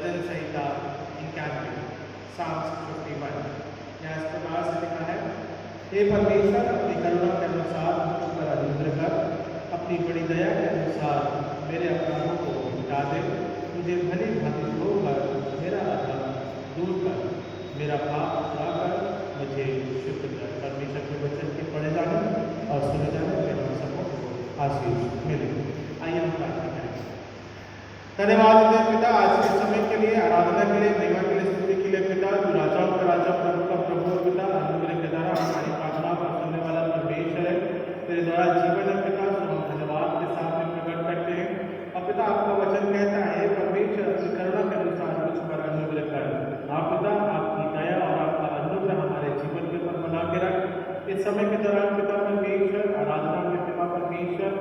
भजन संहिता 91 Psalms 51। यहाँ इस प्रकार से लिखा है, हे परमेश्वर, अपनी करुणा के अनुसार मुझ पर अनुग्रह कर, अपनी बड़ी दया के अनुसार मेरे अपराधों को मिटा दे, मुझे भली भांति धोकर मेरा अधर्म दूर कर, मेरा पाप उठाकर मुझे शुद्ध कर। परमेश्वर के वचन के पढ़े जाने और सुने जाने में हम सबको आशीष मिले। आइए हम प्रार्थना करें। धन्यवाद देते पिता, आज के समय के लिए, आराधना के लिए, महिमा के लिए, स्तुति के लिए पिता। तू राजाओं का राजा, प्रभु का प्रभु पिता, अनुग्रह के द्वारा हमारी प्रार्थना को सुनने वाला परमेश्वर है। तेरे द्वारा जीवन है पिता, तो हम धन्यवाद के साथ में प्रकट करते हैं। और पिता, आपका वचन कहता है, परमेश्वर अपनी करुणा के अनुसार मुझ पर अनुग्रह कर। आप पिता, आपकी दया और आपका अनुग्रह हमारे जीवन के ऊपर बना के रख। इस समय के दौरान पिता परमेश्वर, आराधना में पिता परमेश्वर,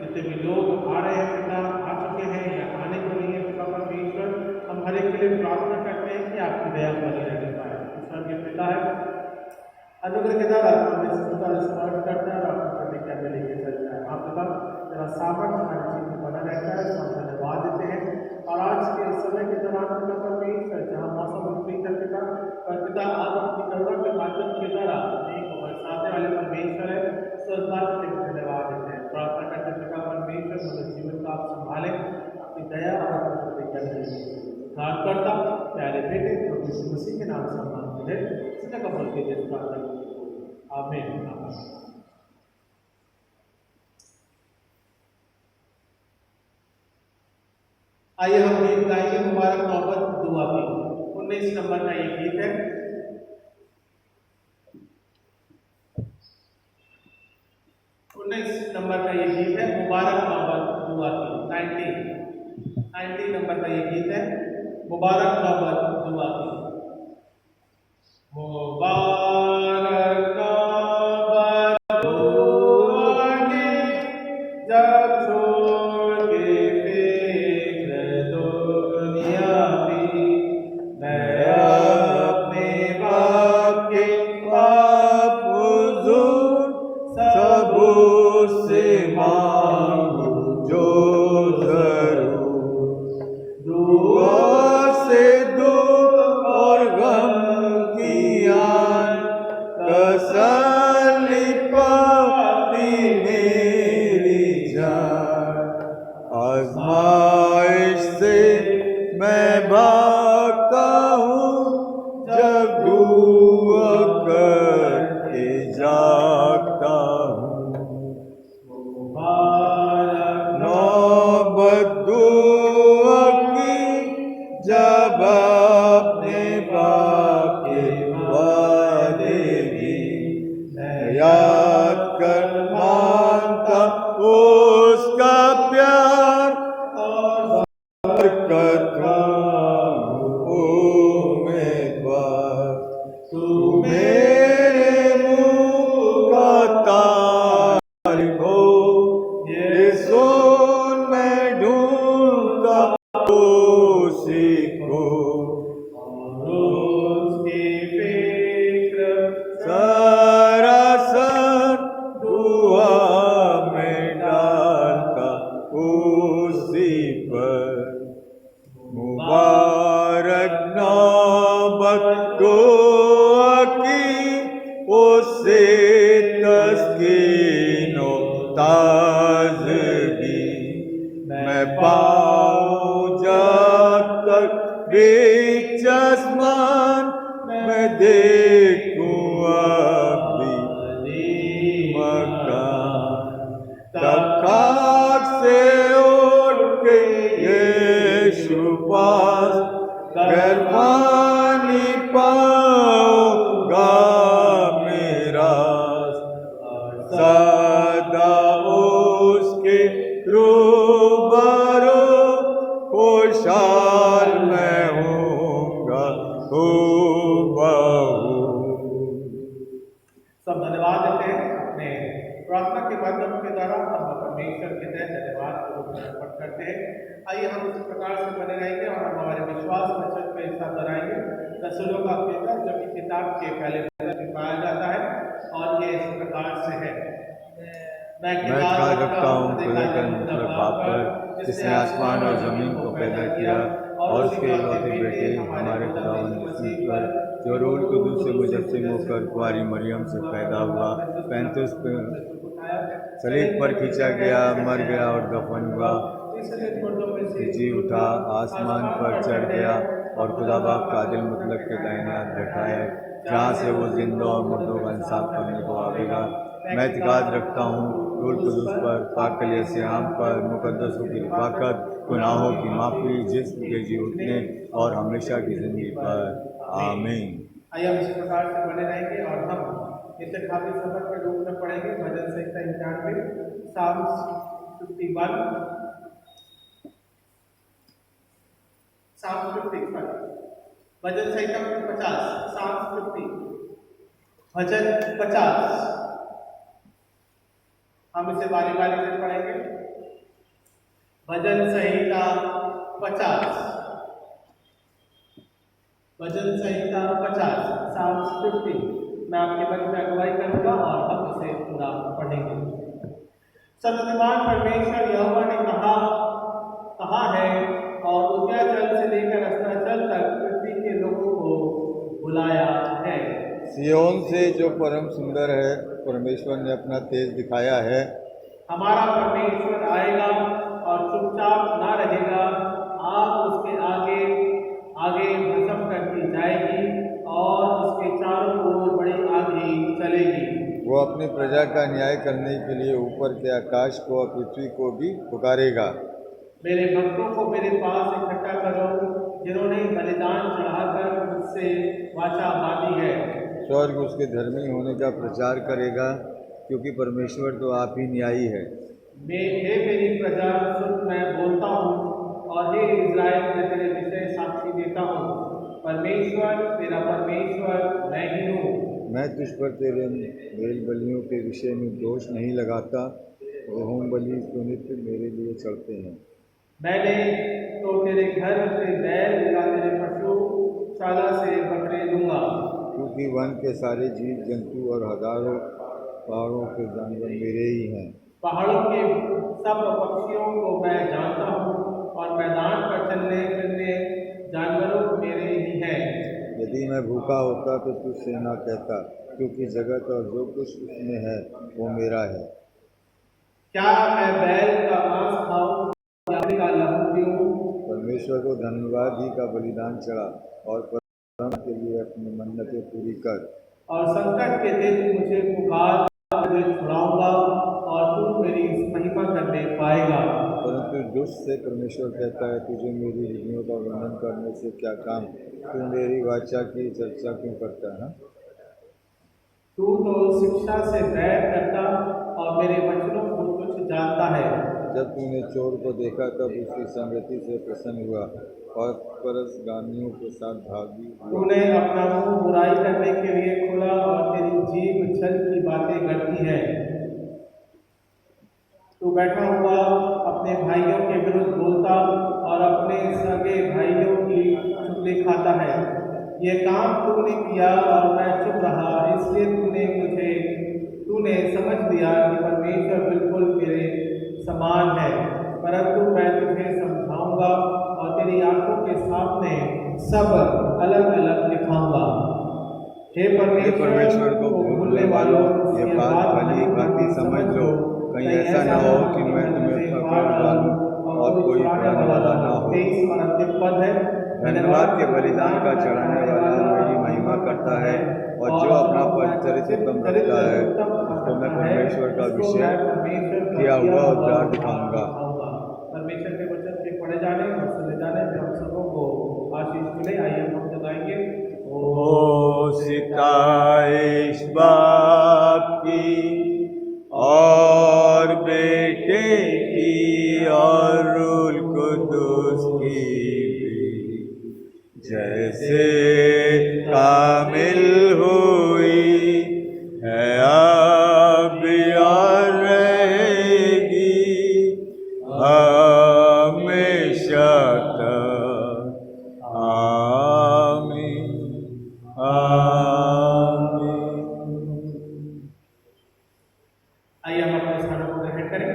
जितने भी लोग आ रहे हैं पिता, आ चुके हैं या आने को नहीं है पिता परमेश्वर, हम हर एक के लिए प्रार्थना करते हैं कि आपकी दया बनी रहने पाए। ईश्वर के पिता है, अनुग्रह के द्वारा हमें स्मरण करता है और आपकी प्रतिज्ञा में लेके चलता है। आप पिता, तेरा सामर्थ्य हमारे जीवन में बना रहता है, तो हम धन्यवाद देते हैं। और आज के समय के दौरान पिता परमेश्वर, जहाँ मौसम विपरीत है पिता, पर पिता आप अपनी करुणा के माध्यम के द्वारा एक बरसाने वाले परमेश्वर है, तो इस बात के लिए धन्यवाद देते हैं। प्रार्थना करते पिता परमेश्वर, मेरे जीवन का आप संभालें, अपनी दया और अपनी प्रतिज्ञा करें। प्रार्थना प्यारे बेटे प्रभु यीशु मसीह के नाम से मांगते हैं, इसका कबूल कीजिए प्रार्थना। आमीन। आइए हम गीत गाएंगे, मुबारक मोहब्बत दुआ की। 19 नंबर का ये गीत है। नंबर का ये गीत है, मुबारक मोहब्बत दुआ की। 19 नंबर का ये गीत है, मुबारक मोहब्बत दुआ की। मुबारक मोहब्बत दुआ की, जब छोड़ के फिक्र दुनिया की, मैं अपने बाप के पाप हुजूर सबूत से मांगू जो जरूर, दुआ से दुख और गम की आन तसल्ली पाती मेरी जान। आज़माइश से मैं भागता हूँ, जब दुआ करके जागता हूँ। मुबारक नौबत दुआ की, जब अपने बाप के वादे भी मैं याद कर मानता उसका प्यार और बरकतों उम्मीदवार। तू मेरे मुँह का तारीफ हो, ये सुन मैं ढूंढता सीखो, उसकी फिक्र सरासर दुआ में डालता उसी पर। मुबारक नौबत दुआ की, उससे तस्कीनो ताज़गी मैं पाऊं, जब तक बीच आसमान मैं देखूं अपनी मकान। तब खाक से उठ के यीशु पास मेहरबानी पाऊंगा मेरा, सदा उसके रूबरू खुशहाल मैं हूँगा हूबहू। सब धन्यवाद देते हैं। अपने प्रार्थना के माध्यम के द्वारा हम परमेश्वर के तय धन्यवाद को अर्पण करते हैं। आइए हम इस प्रकार से बने रहेंगे और हम हमारे विश्वास वचन पे हिस्सा कराएंगे। रसूलों का पेपर जो कि किताब के पहले में पाया जाता है, और ये इस प्रकार से है। मैं ख्याल रखता हूँ खुदा के मतलब बाप पर, जिसने आसमान और जमीन को पैदा किया और उसके इकलौते बेटे हमारे खुदावंद यीशु पर, जो रूह कुदूस से मुजस्सिम होकर कुंवारी मरियम से पैदा हुआ, 35 सलीब पर खींचा गया, मर गया और दफन हुआ, जी उठा, आसमान पर चढ़ गया और खुदा बाप का आदिल मुतलक के दाहिने हाथ बैठा है, जहाँ से वो जिंदा और मुर्दों का इंसाफ करने को आवेगा। मैं इत्मीनान रखता हूँ रूह कुदूस पर, पाक कलीसिया आम पर, मुकद्दसों की रफ़ाकत, गुनाहों की माफ़ी, जिस्म के जी उठने और हमेशा की ज़िंदगी पर। आमीन। आइए हम इसी प्रकार से बने रहेंगे और हम इसे काफी सबक के रूप में पढ़ेंगे। भजन संहिता 91, साम्स 51, साम्स 50, भजन संहिता 50, साम्स 50, भजन 50। हम इसे बारी बारी से पढ़ेंगे। भजन संहिता 50, भजन संहिता 50, साम्स 50। मैं आपके मन में अगुवाई करूंगा और हम इसे पूरा पढ़ेंगे। सर्वशक्तिमान परमेश्वर यहोवा ने कहा है और उद्याचल से लेकर अस्ताचल तक पृथ्वी के लोगों को बुलाया है। सियोन से जो परम सुंदर है, परमेश्वर ने अपना तेज दिखाया है। हमारा परमेश्वर आएगा और चुपचाप ना रहेगा। आग उसके आगे आगे भस्म करती जाएगी और उसके चारों ओर बड़ी आंधी चलेगी। वो अपनी प्रजा का न्याय करने के लिए ऊपर के आकाश को और पृथ्वी को भी पुकारेगा। मेरे भक्तों को मेरे पास इकट्ठा करो, जिन्होंने बलिदान चढ़ाकर मुझसे वाचा बांधी है। स्वर्ग उसके धर्मी होने का प्रचार करेगा, क्योंकि परमेश्वर तो आप ही न्यायी है। हे मेरी प्रजा सुन, मैं बोलता हूँ, और हे इज़राइल, मैं तेरे विषय साक्षी देता हूँ। परमेश्वर तेरा परमेश्वर मैं ही हूँ। मैं तुझ पर तेरे मेल बलियों के विषय में दोष नहीं लगाता, वो होम बलि तो नित्य मेरे लिए चढ़ते हैं। मैंने तो तेरे घर से बैल या तेरे पशुशाला से बकरे लूंगा, क्योंकि वन के सारे जीव जंतु और हजारों पहाड़ों के जानवर मेरे ही हैं। पहाड़ों के सब पक्षियों को मैं जानता हूँ और मैदान पर चलने फिरने जानवरों मेरे ही हैं। यदि मैं भूखा होता तो तुझसे ना कहता, क्योंकि जगत और जो कुछ उसमें है वो मेरा है। क्या मैं बैल का मांस खाऊं या बकरी का लहू पीऊं? परमेश्वर को धन्यवाद ही का बलिदान चढ़ा और परम के लिए अपनी मन्नतें पूरी कर। और संकट के दिन मुझे पुकार, तुझे छुड़ाऊंगा और तू मेरी महिमा करने पाएगा। परंतु दुष्ट से परमेश्वर कहता है, तुझे मेरी विधियों का वर्णन करने से क्या काम, तू मेरी वाचा की चर्चा क्यों करता है? तू तो शिक्षा से बैर करता और मेरे वचनों को तुच्छ जानता है। जब तूने चोर को देखा तब उसकी संगति से प्रसन्न हुआ और परसगामियों के साथ भागी हुआ। तूने अपना मुंह बुराई करने के लिए खोला और तेरी जीभ छल की बातें करती है। तू बैठा हुआ अपने भाइयों के विरुद्ध बोलता और अपने सगे भाइयों की चुगली खाता है। ये काम तूने किया और मैं चुप रहा, इसलिए तूने समझ लिया कि परमेश्वर बिल्कुल तेरे समान है। परंतु मैं तुझे समझाऊंगा और तेरी आंखों के सामने सब अलग अलग दिखाऊंगा। हे परमेश्वर को भूलने वालों, ये बात भली भांति समझ लो, कहीं ऐसा ना हो कि मैं तुम्हें पकड़ डालूं और कोई छुड़ाने वाला ना हो। धन्यवाद के बलिदान का चढ़ाने वाला मेरी महिमा करता है, और जो अपना चरित्र उत्तम रखता है उसको मैं परमेश्वर का विषय किया हुआ उद्धार दिखाऊंगा। परमेश्वर के वचन के पढ़े जाने और सुने जाने से हम सबों को आशीष मिले। आइए हम जगाएंगे। ओ सिताइश बाप की और बेटे की और रूह कुदूस की भी, जैसे कामिल हुई है अब और रहेगी हमेशा तक। आमीन आमीन। आइए हम अपने स्थानों को ग्रहण करें।